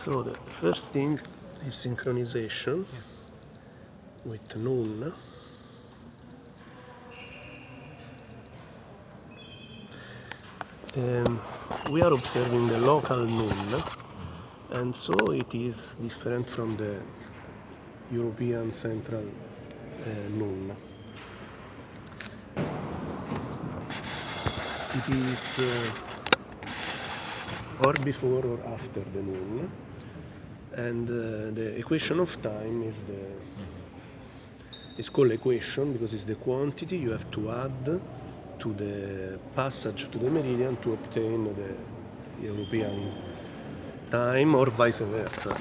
So the first thing is synchronization with noon. We are observing the local noon, and so it is different from the European central noon. It is or before or after the noon, and the equation of time is called equation because it's the quantity you have to add to the passage to the meridian to obtain the European time, or vice versa.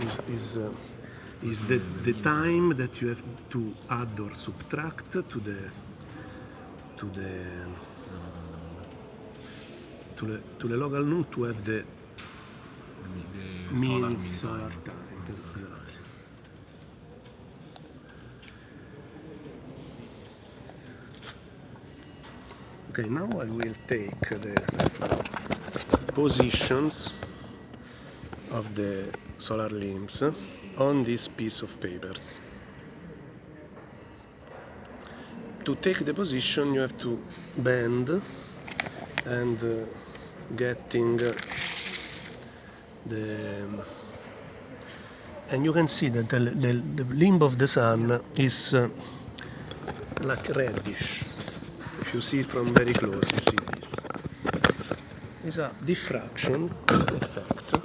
Is the time that you have to add or subtract to the local noon to have the mean solar time. Exactly. Okay, now I will take the positions of the solar limbs on this piece of papers. To take the position you have to bend and getting and you can see that the limb of the sun is like reddish. If you see it from very close, you see this. It's a diffraction effect.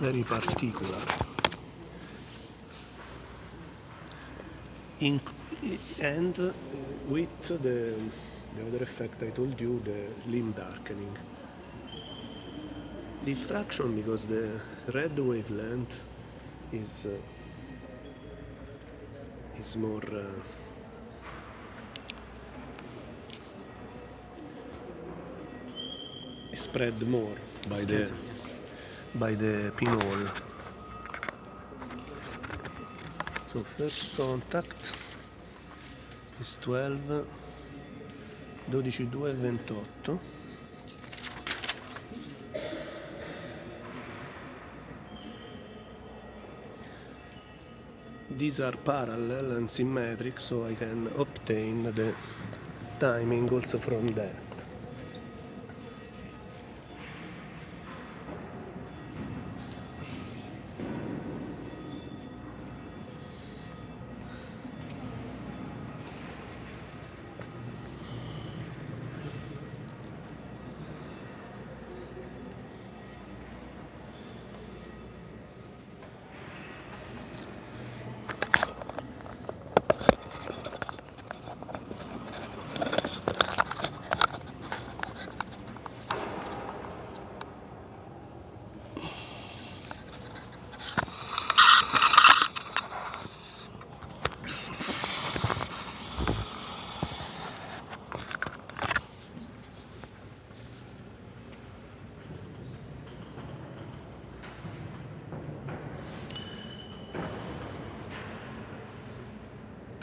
Very particular. And with the other effect I told you, the limb darkening. Diffraction because the red wavelength is more spread more by the pinhole. So first contact is 12, 12, 28. These are parallel and symmetric, so I can obtain the timing also from that.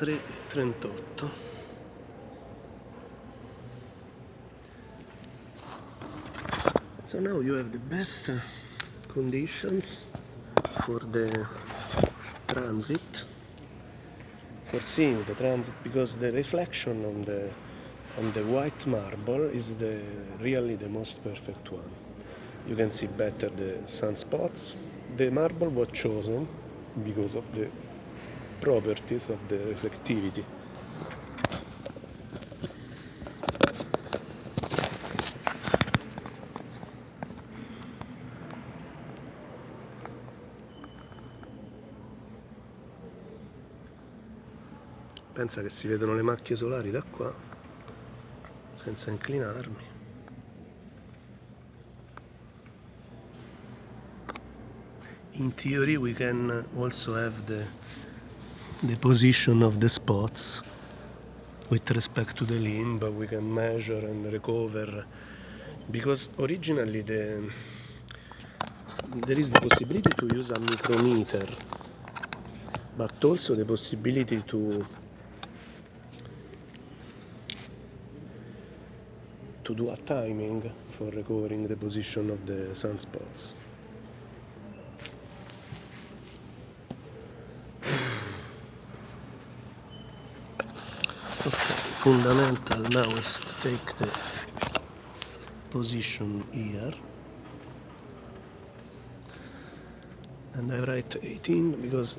E 38. So now you have the best conditions for the transit, for seeing the transit, because the reflection on the white marble is really the most perfect one. You can see better the sunspots. The marble was chosen because of the properties of the reflectivity. Pensa che si vedono le macchie solari da qua senza inclinarmi. In theory we can also have the position of the spots with respect to the limb, but we can measure and recover, because originally there is the possibility to use a micrometer, but also the possibility to to do a timing for recovering the position of the sunspots. Okay, fundamental now is to take the position here, and I write 18 because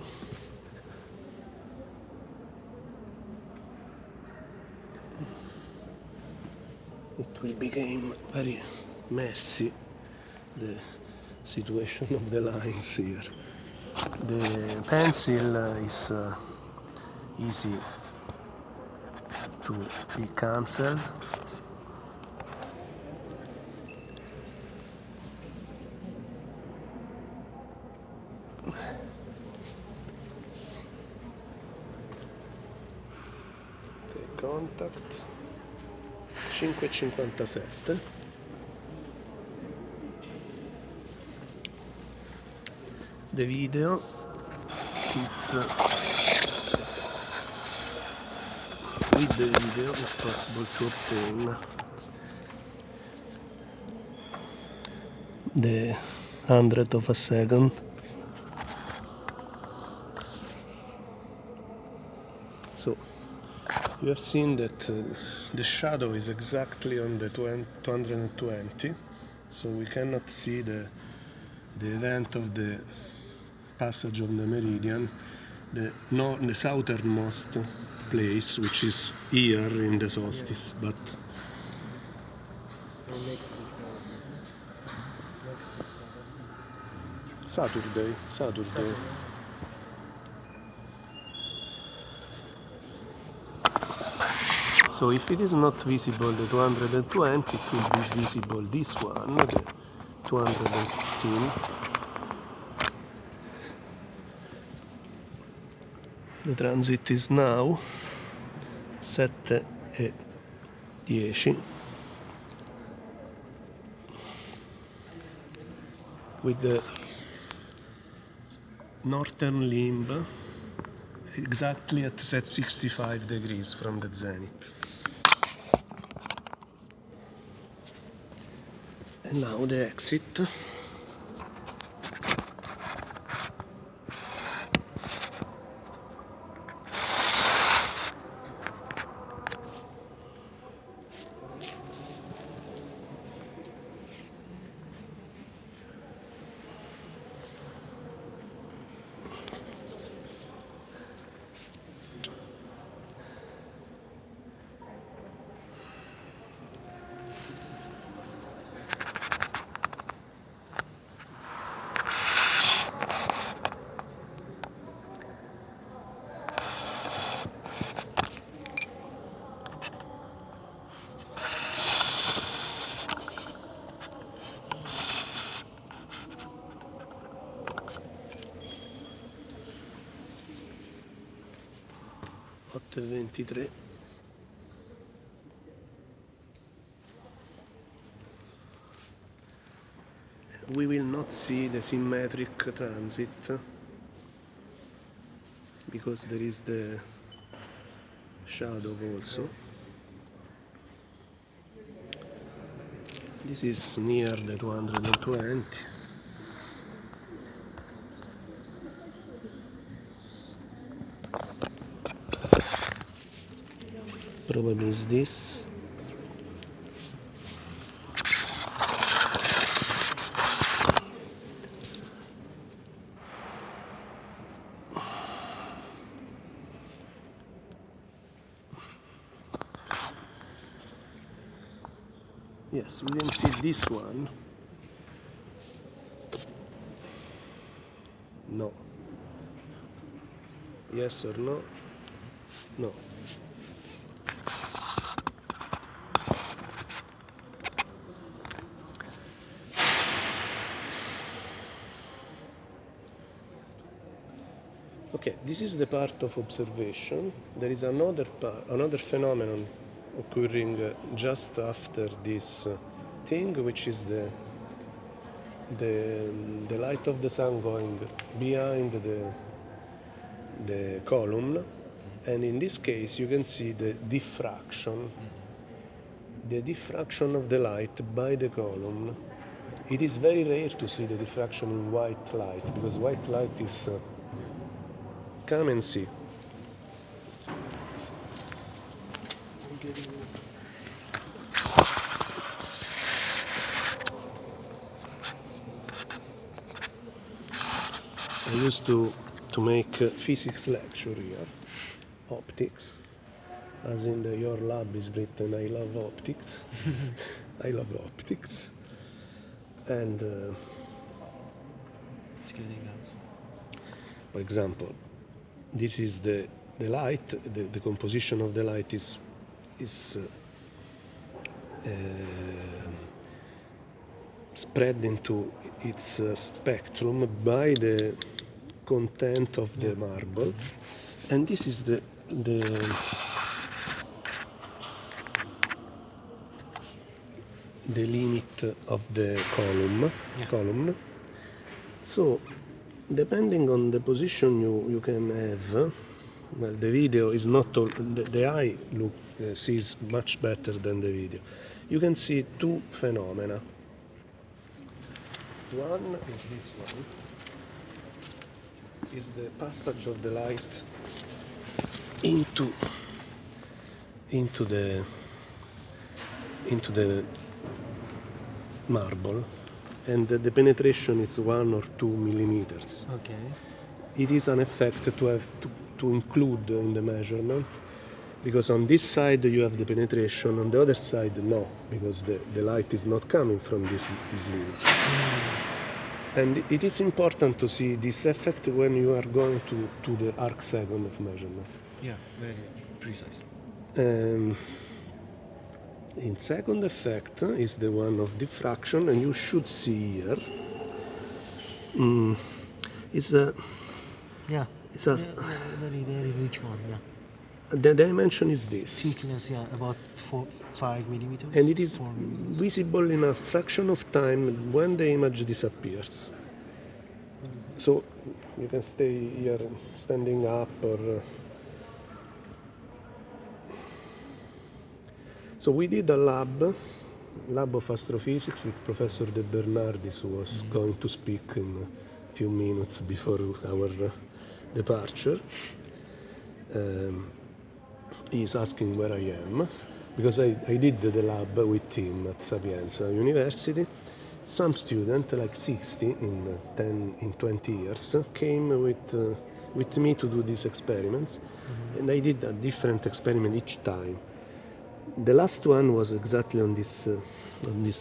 it will become very messy, the situation of the lines here. The pencil is easy to be cancelled. Okay, contact 5,57. The video is with the video it's possible to obtain the 100th of a second. So you have seen that the shadow is exactly on the 220, so we cannot see the event of the passage of the meridian, the southernmost place, which is here in the solstice, but Saturday. So if it is not visible the 220, it will be visible this one, the 215. The transit is now 7:10 with the northern limb exactly at 65 degrees from the zenith. And now the exit. Otto e 23. We will not see the symmetric transit because there is the shadow also. This is near the 220. Probably is this. Yes, we can see this one. No. Yes or no? No. Okay, this is the part of observation. There is another phenomenon occurring just after this thing, which is the light of the sun going behind the column, and in this case you can see the diffraction the diffraction of the light by the column. It is very rare to see the diffraction in white light, because white light is... come and see. I used to make a physics lecture here, optics, as in your lab is written, I love optics. I love optics. And It's getting out. for example, this is the light, the composition of the light is spread into its spectrum by the content of the marble, and this is the limit of the column. So depending on the position you can have, well, the video is not all, the eye sees much better than the video. You can see two phenomena. One is this one, is the passage of the light into the marble, and the penetration is 1 or 2 millimeters. Okay. It is an effect to include in the measurement, because on this side you have the penetration, on the other side no, because the light is not coming from this limit. And it is important to see this effect when you are going to the arc second of measurement. Yeah, very precise. In second effect is the one of diffraction, and you should see here is a Yeah. it's a Very weak one. Yeah. the dimension is this, Thickness, yeah, about 5 millimeters. and it is 4 millimeters. visible in a fraction of time when the image disappears. So you can stay here standing up, or so we did a lab of astrophysics with Professor De Bernardis, who was going to speak in a few minutes before our departure. He's asking where I am, because I did the lab with him at Sapienza University. Some student, like 60 in 20 years, came with me to do these experiments, and I did a different experiment each time. The last one was exactly on this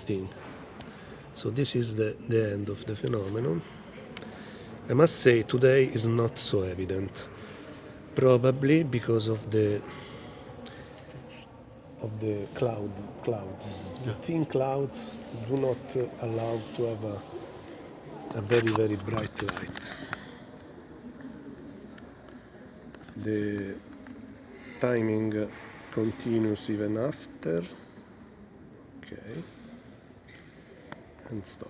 thing. So this is the end of the phenomenon. I must say today is not so evident, probably because of the clouds. The thin clouds do not allow to have a very, very bright light. The timing continues even after. Okay. And stop.